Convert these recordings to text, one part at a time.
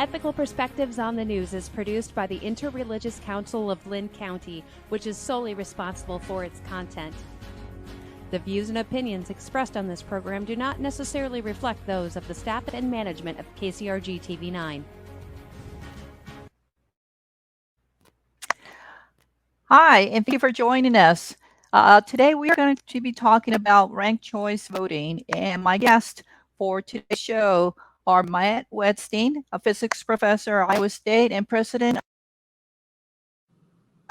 Ethical Perspectives on the News is produced by the Interreligious Council of Linn County, which is solely responsible for its content. The views and opinions expressed on this program do not necessarily reflect those of the staff and management of KCRG TV9. Hi, and thank you for joining us. Today we are going to be talking about ranked choice voting, and my guests for today's show are Matt Wedstein, a physics professor at Iowa State and president of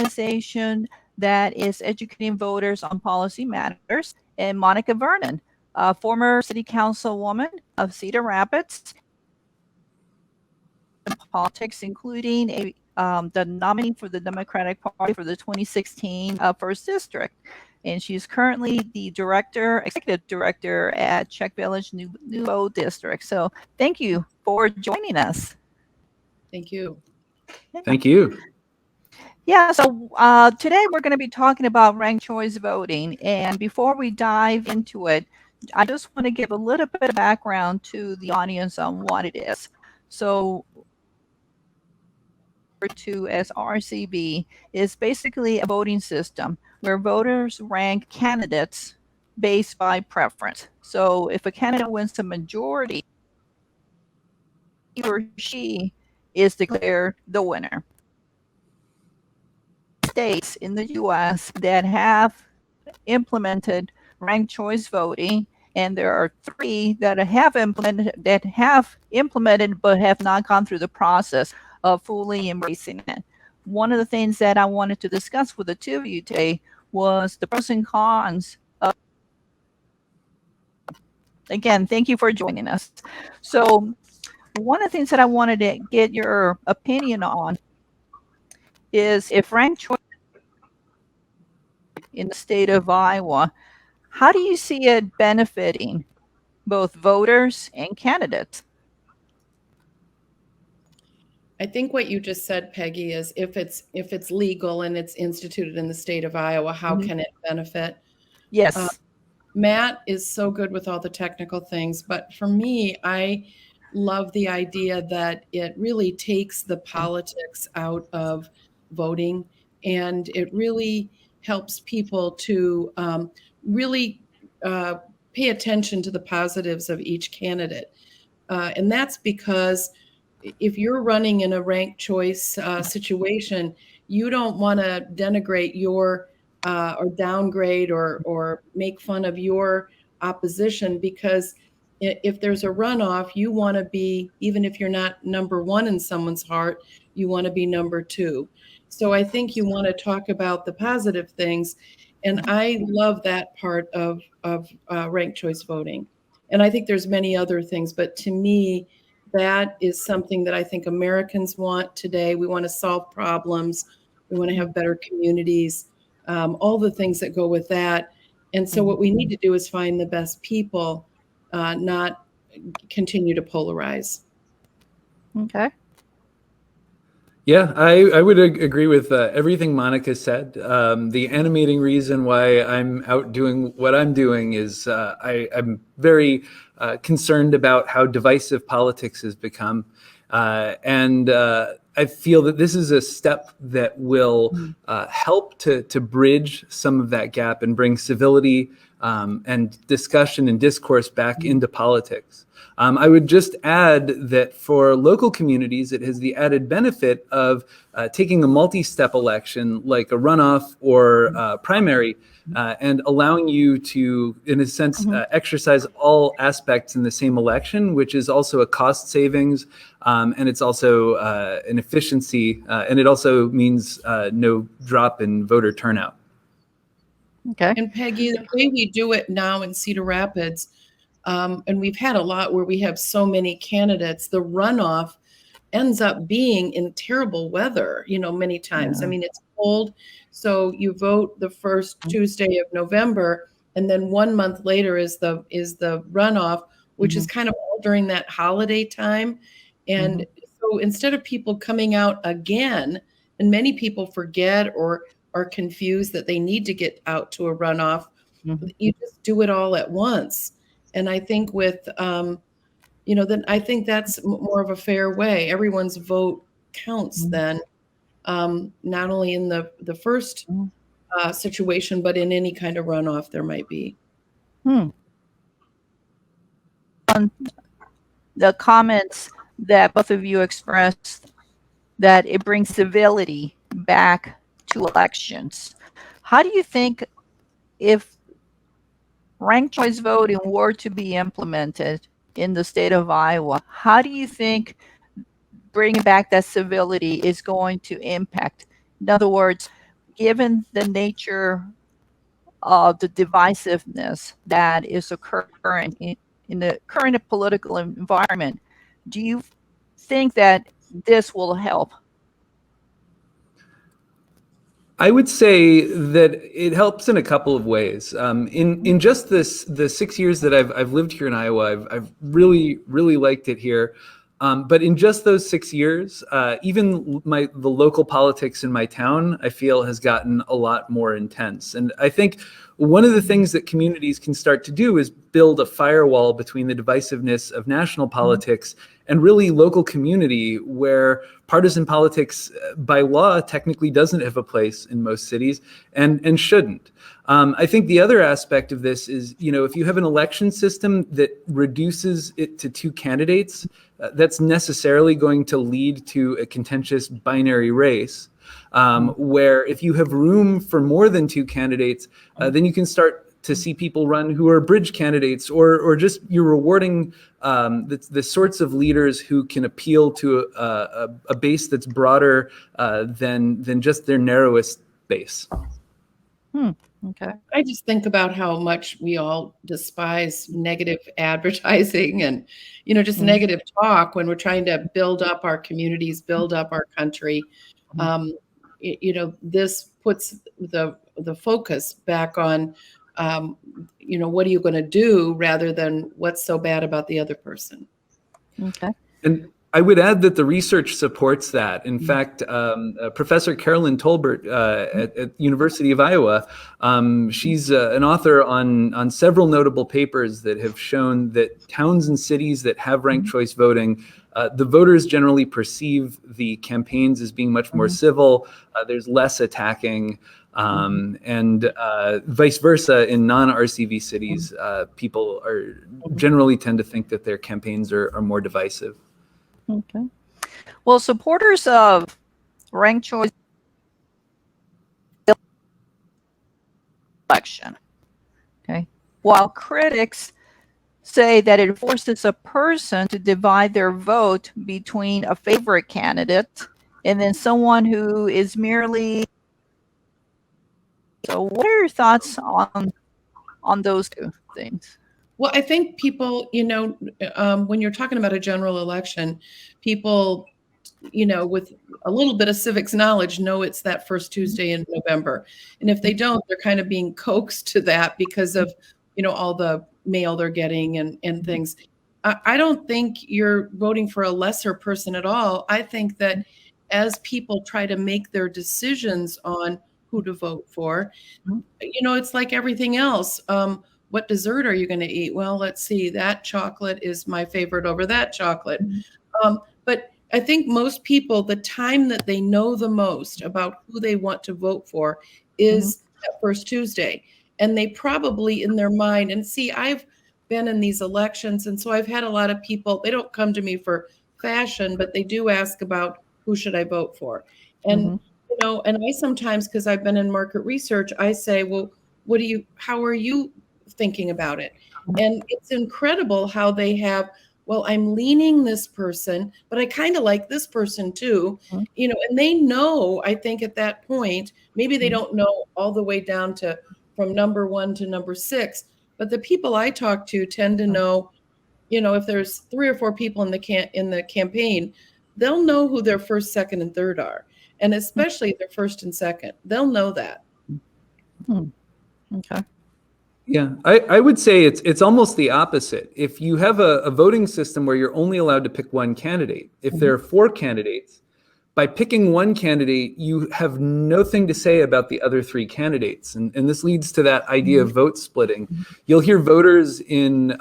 an organization that is educating voters on policy matters, and Monica Vernon, a former city councilwoman of Cedar Rapids, politics, including the nominee for the Democratic Party for the 2016 First District. And she's currently the executive director at Czech Village Nouveau District. So thank you for joining us. Thank you. Thank you. Yeah, so today we're going to be talking about ranked choice voting. And before we dive into it, I just want to give a little bit of background to the audience on what it is. So to as RCV is basically a voting system where voters rank candidates based by preference. So if a candidate wins the majority, he or she is declared the winner. States in the US that have implemented ranked choice voting, and there are 3 that have implemented but have not gone through the process of fully embracing it. One of the things that I wanted to discuss with the two of you today was the pros and cons of. Again, thank you for joining us. So one of the things that I wanted to get your opinion on is if ranked choice in the state of Iowa, how do you see it benefiting both voters and candidates? I think what you just said, Peggy, is if it's legal and it's instituted in the state of Iowa, how can it benefit? Yes. Matt is so good with all the technical things, but for me, I love the idea that it really takes the politics out of voting, and it really helps people to really pay attention to the positives of each candidate. And that's because if you're running in a ranked choice situation, you don't want to denigrate your or downgrade or make fun of your opposition, because if there's a runoff, you want to be, even if you're not number 1 in someone's heart, you want to be number 2. So I think you want to talk about the positive things. And I love that part of ranked choice voting. And I think there's many other things, but to me, that is something that I think Americans want today. We want to solve problems. We want to have better communities, all the things that go with that. And so what we need to do is find the best people, not continue to polarize. Okay. Yeah, I would agree with everything Monica said. The animating reason why I'm out doing what I'm doing is I'm very concerned about how divisive politics has become. And I feel that this is a step that will help to bridge some of that gap and bring civility and discussion and discourse back into politics. I would just add that for local communities, it has the added benefit of taking a multi-step election like a runoff or primary and allowing you to, in a sense, exercise all aspects in the same election, which is also a cost savings, and it's also an efficiency, and it also means no drop in voter turnout. Okay. And Peggy, the way we do it now in Cedar Rapids, and we've had a lot where we have so many candidates, the runoff ends up being in terrible weather, many times. Yeah. I mean, it's cold. So you vote the first Tuesday of November, and then 1 month later is the runoff, which is kind of all during that holiday time. And so instead of people coming out again, and many people forget or are confused that they need to get out to a runoff, you just do it all at once. And I think with then I think that's more of a fair way. Everyone's vote counts then, not only in the first situation, but in any kind of runoff there might be. On the comments that both of you expressed, that it brings civility back to elections. How do you think, if ranked choice voting were to be implemented in the state of Iowa, how do you think bringing back that civility is going to impact? In other words, given the nature of the divisiveness that is occurring in the current political environment, do you think that this will help? I would say that it helps in a couple of ways. In just the 6 years that I've lived here in Iowa, I've really liked it here. But in just those 6 years, even the local politics in my town, I feel, has gotten a lot more intense. And I think one of the things that communities can start to do is build a firewall between the divisiveness of national politics and really local community, where partisan politics by law technically doesn't have a place in most cities and shouldn't. I think the other aspect of this is, if you have an election system that reduces it to two candidates, that's necessarily going to lead to a contentious binary race. Where if you have room for more than two candidates, then you can start to see people run who are bridge candidates, or just you're rewarding the sorts of leaders who can appeal to a base that's broader than just their narrowest base. Okay. I just think about how much we all despise negative advertising and, just negative talk when we're trying to build up our communities, build up our country. This puts the focus back on, what are you going to do, rather than what's so bad about the other person. Okay. And I would add that the research supports that. In fact, Professor Carolyn Tolbert at University of Iowa, she's an author on several notable papers that have shown that towns and cities that have ranked choice voting, the voters generally perceive the campaigns as being much more civil. There's less attacking. And vice versa, in non-RCV cities, people generally tend to think that their campaigns are more divisive. Okay. Well, supporters of ranked choice election, okay, while critics say that it forces a person to divide their vote between a favorite candidate and then someone who is merely. So what are your thoughts on those two things? Well, I think people, when you're talking about a general election, people, with a little bit of civics knowledge know it's that first Tuesday in November. And if they don't, they're kind of being coaxed to that because of, all the mail they're getting and things. I don't think you're voting for a lesser person at all. I think that as people try to make their decisions on who to vote for, it's like everything else. What dessert are you going to eat? Well, let's see, that chocolate is my favorite over that chocolate. But I think most people, the time that they know the most about who they want to vote for is that first Tuesday. And they probably in their mind, and see, I've been in these elections, and so I've had a lot of people, they don't come to me for fashion, but they do ask about who should I vote for. And, and I sometimes, because I've been in market research, I say, well, how are you thinking about it? And it's incredible how they have, well, I'm leaning this person, but I kind of like this person too, and they know, I think at that point, maybe they don't know all the way down to from number 1 to number 6, but the people I talk to tend to know, if there's 3 or 4 people in the campaign, they'll know who their first, second, and third are. And especially their first and second, they'll know that. Okay. Yeah, I would say it's almost the opposite. If you have a voting system where you're only allowed to pick one candidate, if there are 4 candidates, by picking one candidate, you have nothing to say about the other 3 candidates. And this leads to that idea of vote splitting. You'll hear voters in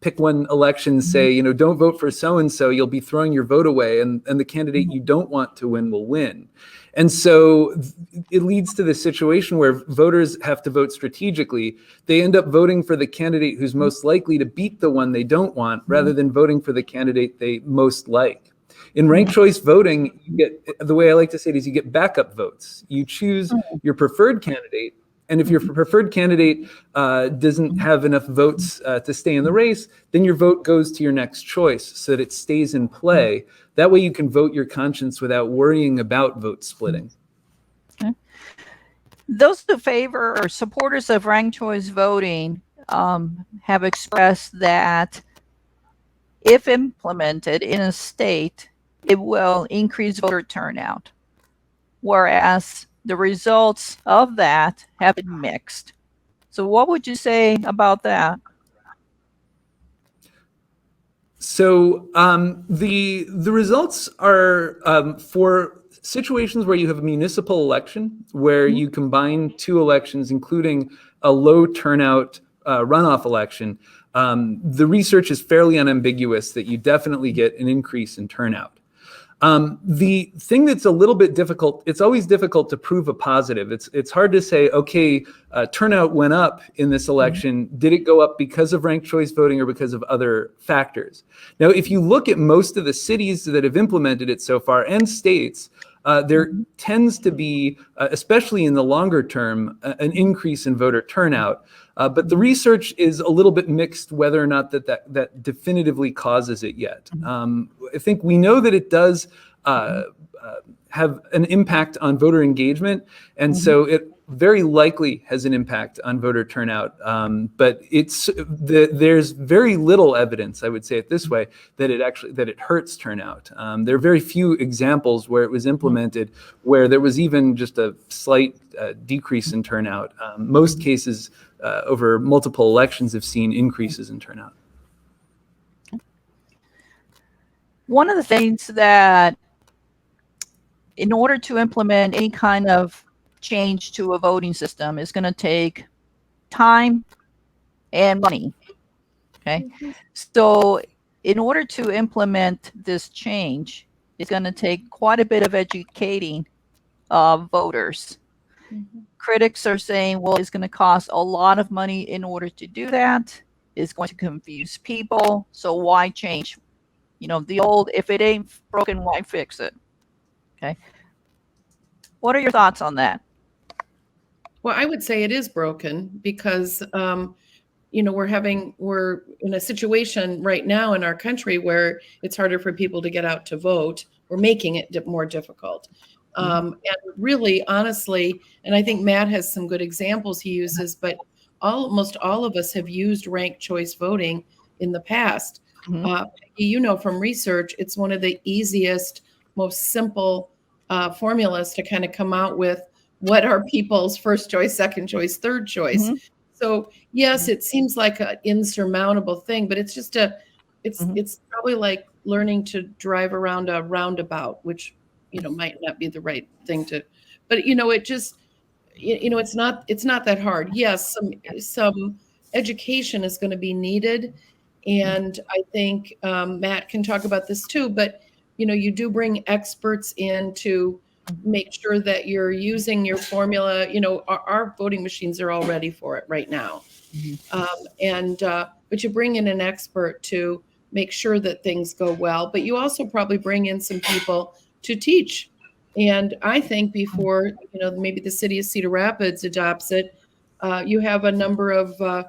pick one election, say, don't vote for so-and-so, you'll be throwing your vote away, and the candidate you don't want to win will win. And so it leads to this situation where voters have to vote strategically. They end up voting for the candidate who's most likely to beat the one they don't want, rather than voting for the candidate they most like. In ranked choice voting, the way I like to say it is you get backup votes. You choose your preferred candidate, and if your preferred candidate doesn't have enough votes to stay in the race, then your vote goes to your next choice so that it stays in play. That way you can vote your conscience without worrying about vote splitting. Okay. Those who favor or supporters of ranked choice voting have expressed that if implemented in a state, it will increase voter turnout, whereas the results of that have been mixed. So what would you say about that? So the results are for situations where you have a municipal election, where you combine two elections, including a low turnout runoff election. The research is fairly unambiguous that you definitely get an increase in turnout. The thing that's a little bit difficult, it's always difficult to prove a positive. It's hard to say, okay, turnout went up in this election. Did it go up because of ranked choice voting or because of other factors? Now, if you look at most of the cities that have implemented it so far and states, there tends to be, especially in the longer term, an increase in voter turnout. But the research is a little bit mixed whether or not that definitively causes it yet. I think we know that it does have an impact on voter engagement, and so it very likely has an impact on voter turnout. But there's very little evidence, I would say it this way, that it hurts turnout. There are very few examples where it was implemented where there was even just a slight decrease in turnout. Most cases over multiple elections have seen increases in turnout. One of the things that, in order to implement any kind of change to a voting system, is going to take time and money. Okay, so in order to implement this change, it's going to take quite a bit of educating voters. Critics are saying, well, it's going to cost a lot of money in order to do that. It's going to confuse people. So why change? The old, if it ain't broken, why fix it? Okay. What are your thoughts on that? Well, I would say it is broken because, we're in a situation right now in our country where it's harder for people to get out to vote. We're making it more difficult. And really, honestly, and I think Matt has some good examples he uses, but almost all of us have used ranked choice voting in the past. From research, it's one of the easiest, most simple formulas to kind of come out with what are people's first choice, second choice, third choice. So yes, it seems like an insurmountable thing, but it's just it's probably like learning to drive around a roundabout, which might not be the right thing to, but it just it's not that hard. Yes, some education is going to be needed, and I think Matt can talk about this too. But you do bring experts in to make sure that you're using your formula. Our voting machines are all ready for it right now, but you bring in an expert to make sure that things go well. But you also probably bring in some people to teach. And I think before, maybe the city of Cedar Rapids adopts it, you have a number of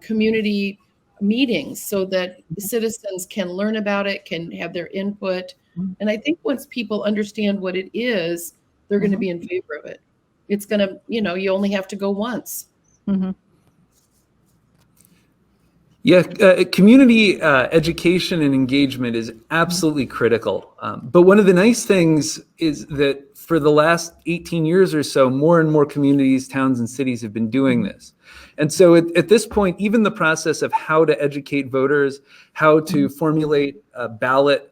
community meetings so that citizens can learn about it, can have their input. And I think once people understand what it is, they're going to be in favor of it. It's going to, you only have to go once. Yeah, community education and engagement is absolutely critical. But one of the nice things is that for the last 18 years or so, more and more communities, towns, and cities have been doing this. And so at this point, even the process of how to educate voters, how to formulate a ballot,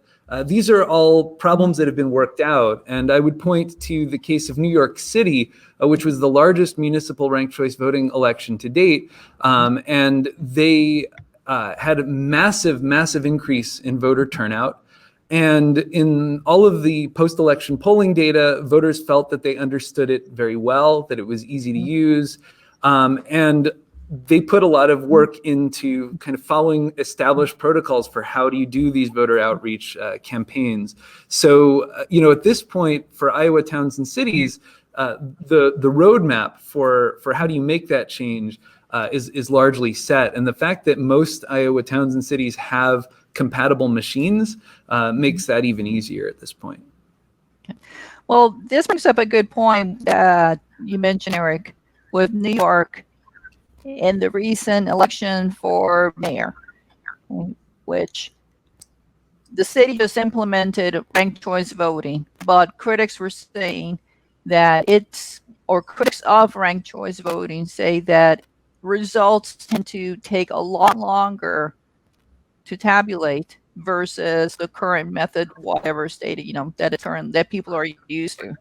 these are all problems that have been worked out. And I would point to the case of New York City, which was the largest municipal ranked choice voting election to date. And they had a massive increase in voter turnout. And in all of the post-election polling data, voters felt that they understood it very well, that it was easy to use. And they put a lot of work into kind of following established protocols for how do you do these voter outreach campaigns. So, at this point for Iowa towns and cities, the roadmap for how do you make that change is largely set. And the fact that most Iowa towns and cities have compatible machines makes that even easier at this point. Well, this brings up a good point that you mentioned, Eric, with New York in the recent election for mayor, which the city just implemented ranked choice voting, but critics were saying that critics of ranked choice voting say that results tend to take a lot longer to tabulate versus the current method, whatever state, that people are used to.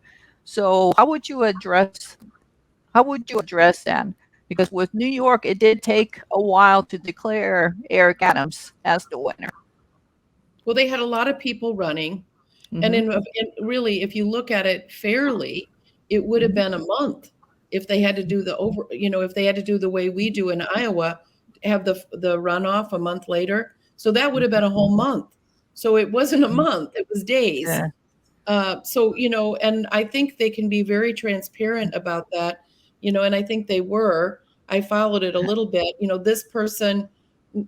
So how would you address that? Because with New York, it did take a while to declare Eric Adams as the winner. Well, they had a lot of people running. And really, if you look at it fairly, it would have been a month if they had to do if they had to do the way we do in Iowa, have the runoff a month later. So that would have been a whole month. So it wasn't a month, it was days. Yeah. And I think they can be very transparent about that, and I think they were. I followed it a little bit. This person,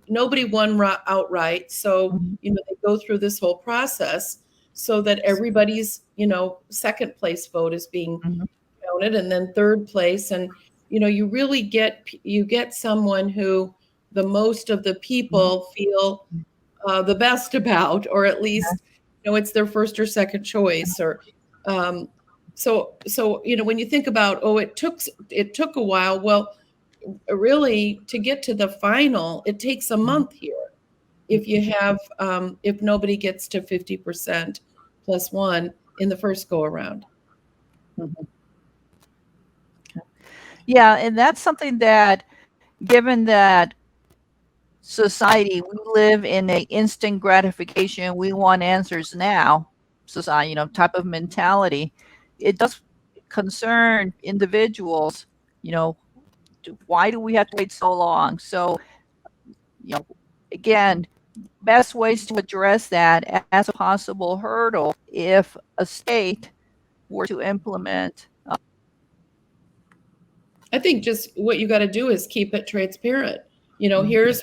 nobody won outright. So, they go through this whole process so that everybody's, second place vote is being counted, and then third place. And, you really get someone who the most of the people feel the best about, or at least, it's their first or second choice. Or so when you think about, it took a while. Well, really, to get to the final, it takes a month here. If you have, if nobody gets to 50% plus one in the first go around. Yeah, and that's something that, given that society, we live in a instant gratification, we want answers now society, type of mentality, it does concern individuals, why do we have to wait so long? So, again, best ways to address that as a possible hurdle if a state were to implement. I think just what you got to do is keep it transparent. Here's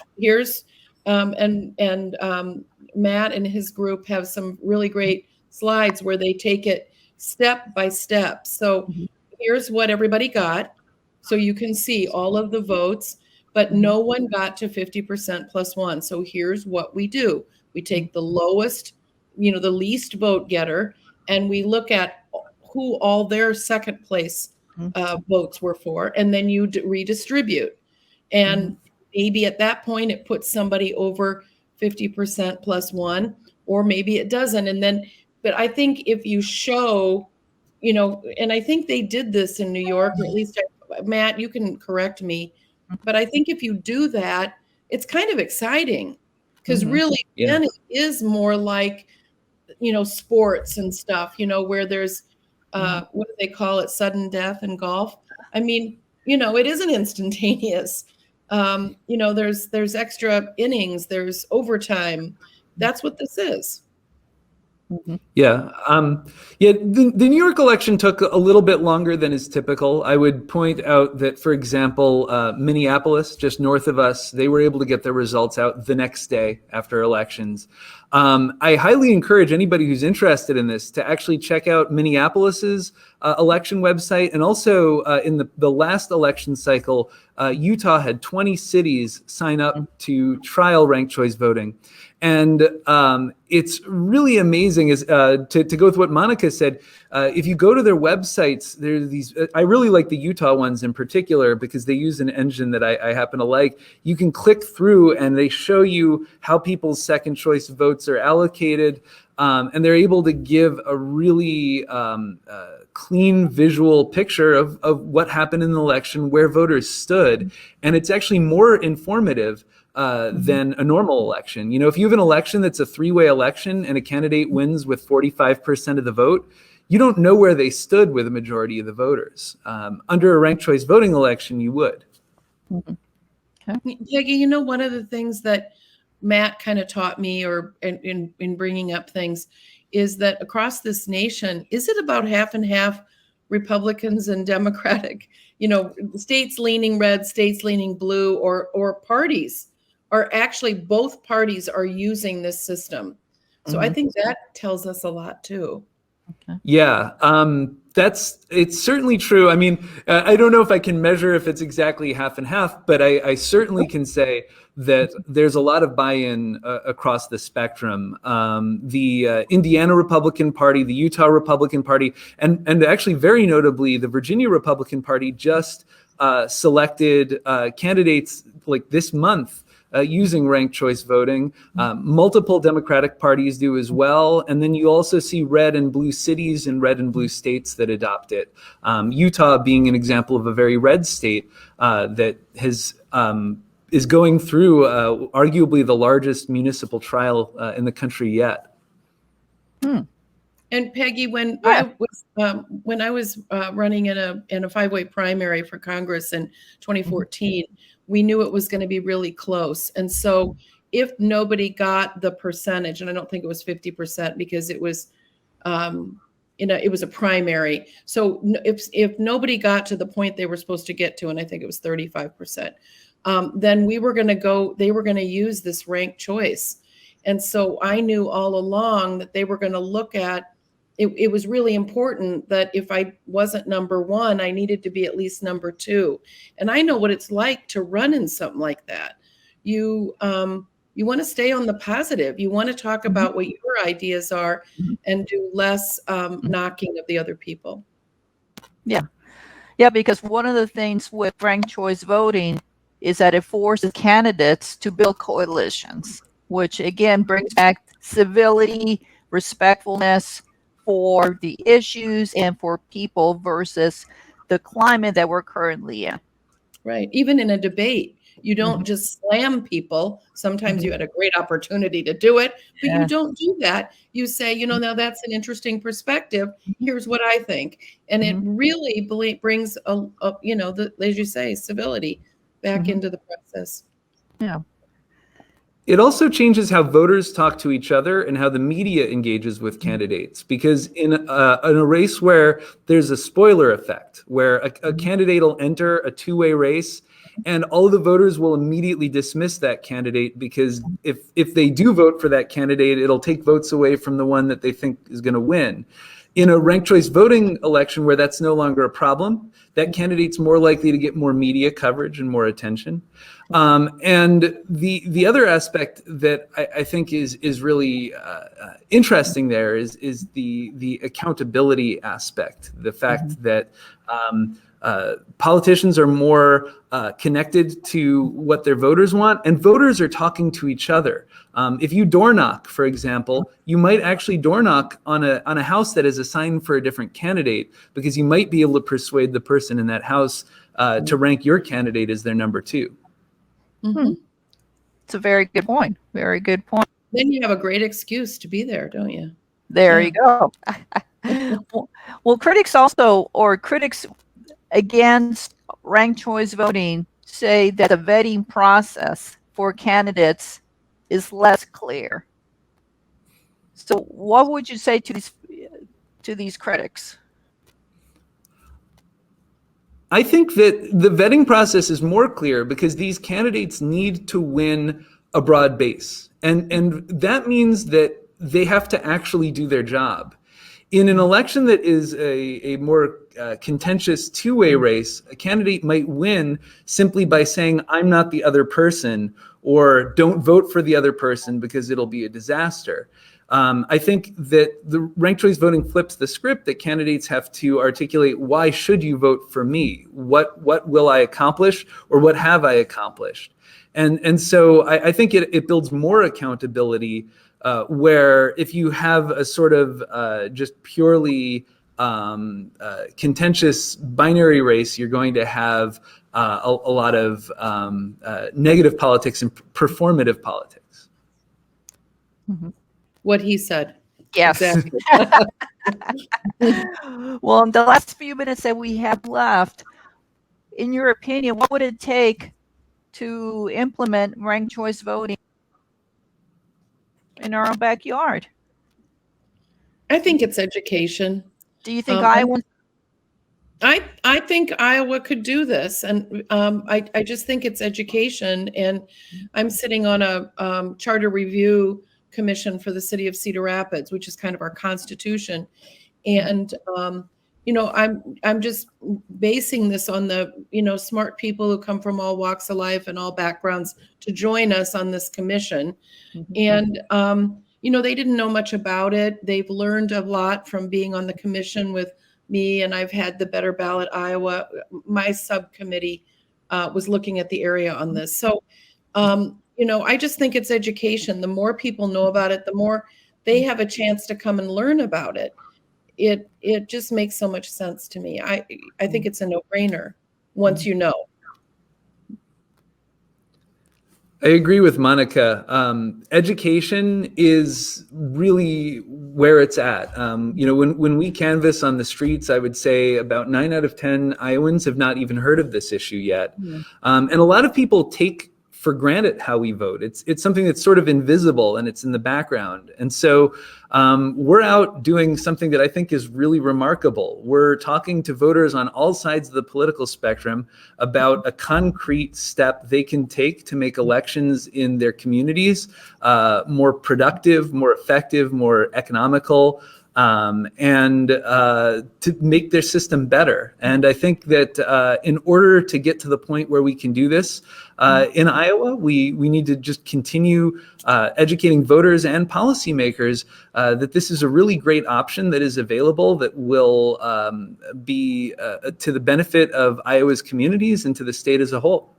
Matt and his group have some really great slides where they take it step by step. So here's what everybody got. So you can see all of the votes, but no one got to 50% plus one. So here's what we do. We take the lowest, the least vote getter, and we look at who all their second place votes were for, and then you redistribute. And maybe at that point it puts somebody over 50% plus one, or maybe it doesn't. And then, but I think if you show, and I think they did this in New York, or at least Matt, you can correct me, but I think if you do that, it's kind of exciting, because really then it is more like, sports and stuff, where there's, what do they call it? Sudden death in golf. I mean, it isn't instantaneous. There's extra innings, there's overtime. That's what this is. Yeah. The New York election took a little bit longer than is typical. I would point out that, for example, Minneapolis, just north of us, they were able to get their results out the next day after elections. I highly encourage anybody who's interested in this to actually check out Minneapolis's election website. And also in the last election cycle, Utah had 20 cities sign up to trial ranked choice voting. And it's really amazing to go with what Monica said. If you go to their websites, there's these, I really like the Utah ones in particular because they use an engine that I happen to like. You can click through and they show you how people's second choice votes are allocated. And they're able to give a really clean visual picture of what happened in the election, where voters stood. And it's actually more informative than a normal election. You know, if you have an election that's a three-way election and a candidate wins with 45% of the vote, you don't know where they stood with a majority of the voters. Under a ranked choice voting election, you would. Peggy, you know, one of the things that Matt kind of taught me, or in bringing up things, is that across this nation, is it about half and half Republicans and Democratic, you know, states leaning red, states leaning blue, or parties are actually, both parties are using this system. So I think that tells us a lot too. Yeah, it's certainly true. I mean, I don't know if I can measure if it's exactly half and half, but I certainly can say that there's a lot of buy-in across the spectrum. The Indiana Republican Party, the Utah Republican Party, and actually very notably, the Virginia Republican Party just selected candidates like this month using ranked choice voting. Multiple Democratic parties do as well. And then you also see red and blue cities and red and blue states that adopt it. Utah being an example of a very red state that is going through arguably the largest municipal trial in the country yet. And Peggy, when I was running in a five-way primary for Congress in 2014, we knew it was going to be really close. And so if nobody got the percentage, and I don't think it was 50% because it was, it was a primary. So if nobody got to the point they were supposed to get to, and I think it was 35%, then they were going to use this ranked choice. And so I knew all along that they were going to look at, it was really important that if I wasn't number one, I needed to be at least number two. And I know what it's like to run in something like that. You want to stay on the positive. You want to talk about what your ideas are and do less knocking of the other people. Yeah. Yeah, because one of the things with ranked choice voting is that it forces candidates to build coalitions, which again brings back civility, respectfulness for the issues and for people versus the climate that we're currently in. Right. Even in a debate, you don't just slam people. Sometimes you had a great opportunity to do it, but you don't do that. You say, now that's an interesting perspective. Here's what I think. And it really brings, as you say, civility back into the process. Yeah. It also changes how voters talk to each other and how the media engages with candidates, because in a race where there's a spoiler effect, where a candidate will enter a two-way race and all of the voters will immediately dismiss that candidate, because if they do vote for that candidate, it'll take votes away from the one that they think is going to win. In a ranked choice voting election where that's no longer a problem, that candidate's more likely to get more media coverage and more attention. And the other aspect that I think is really interesting there is the accountability aspect. The fact that politicians are more connected to what their voters want, and voters are talking to each other. If you door knock, for example, you might actually door knock on a house that is assigned for a different candidate, because you might be able to persuade the person in that house to rank your candidate as their number two. It's a very good point. Very good point. Then you have a great excuse to be there, don't you? There you go. Well, critics against ranked choice voting say that the vetting process for candidates is less clear. So what would you say to these critics? I think that the vetting process is more clear because these candidates need to win a broad base. And that means that they have to actually do their job. In an election that is a more contentious two-way race, a candidate might win simply by saying, I'm not the other person, or don't vote for the other person because it'll be a disaster. I think that the ranked choice voting flips the script, that candidates have to articulate, why should you vote for me? What will I accomplish, or what have I accomplished? And so I think it builds more accountability, where if you have a sort of just purely contentious binary race, you're going to have a lot of negative politics and performative politics. What he said. Yes. Exactly. Well, in the last few minutes that we have left, in your opinion, what would it take to implement ranked choice voting in our own backyard? I think it's education. Do you think Um, Iowans? I think Iowa could do this, and I just think it's education. And I'm sitting on a charter review commission for the city of Cedar Rapids, which is kind of our constitution. And I'm just basing this on the smart people who come from all walks of life and all backgrounds to join us on this commission. And they didn't know much about it. They've learned a lot from being on the commission with me, and I've had the Better Ballot Iowa. My subcommittee was looking at the area on this. So, I just think it's education. The more people know about it, the more they have a chance to come and learn about it. It just makes so much sense to me. I think it's a no-brainer once you know. I agree with Monica. Education is really where it's at. When we canvass on the streets, I would say about 9 out of 10 Iowans have not even heard of this issue yet. And a lot of people take for granted how we vote. It's something that's sort of invisible and it's in the background. And so we're out doing something that I think is really remarkable. We're talking to voters on all sides of the political spectrum about a concrete step they can take to make elections in their communities more productive, more effective, more economical, and to make their system better. And I think that in order to get to the point where we can do this in Iowa, we need to just continue educating voters and policymakers that this is a really great option that is available, that will be to the benefit of Iowa's communities and to the state as a whole.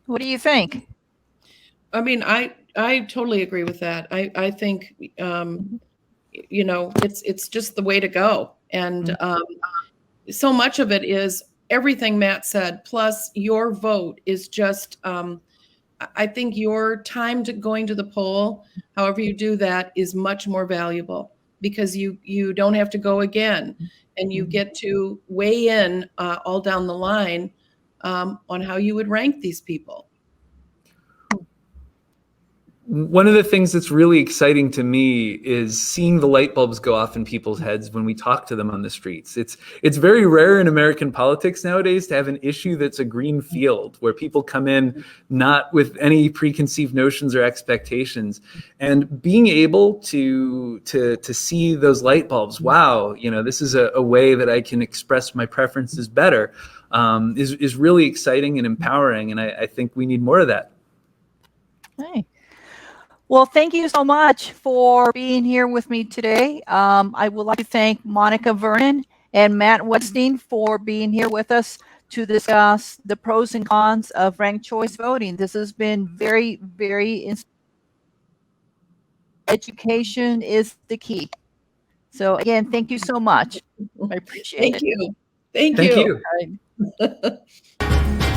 What do you think? I mean, I totally agree with that. I think it's just the way to go. And so much of it is everything Matt said, plus your vote is just, I think your time to going to the poll, however you do that, is much more valuable because you don't have to go again, and you get to weigh in all down the line on how you would rank these people. One of the things that's really exciting to me is seeing the light bulbs go off in people's heads when we talk to them on the streets. It's very rare in American politics nowadays to have an issue that's a green field where people come in not with any preconceived notions or expectations, and being able to see those light bulbs. Wow, this is a way that I can express my preferences better. Is really exciting and empowering, and I think we need more of that. Hey. Well, thank you so much for being here with me today. I would like to thank Monica Vernon and Matt Wetstein for being here with us to discuss the pros and cons of ranked choice voting. This has been very, very education is the key. So again, thank you so much. I appreciate it. Thank you. Thank you.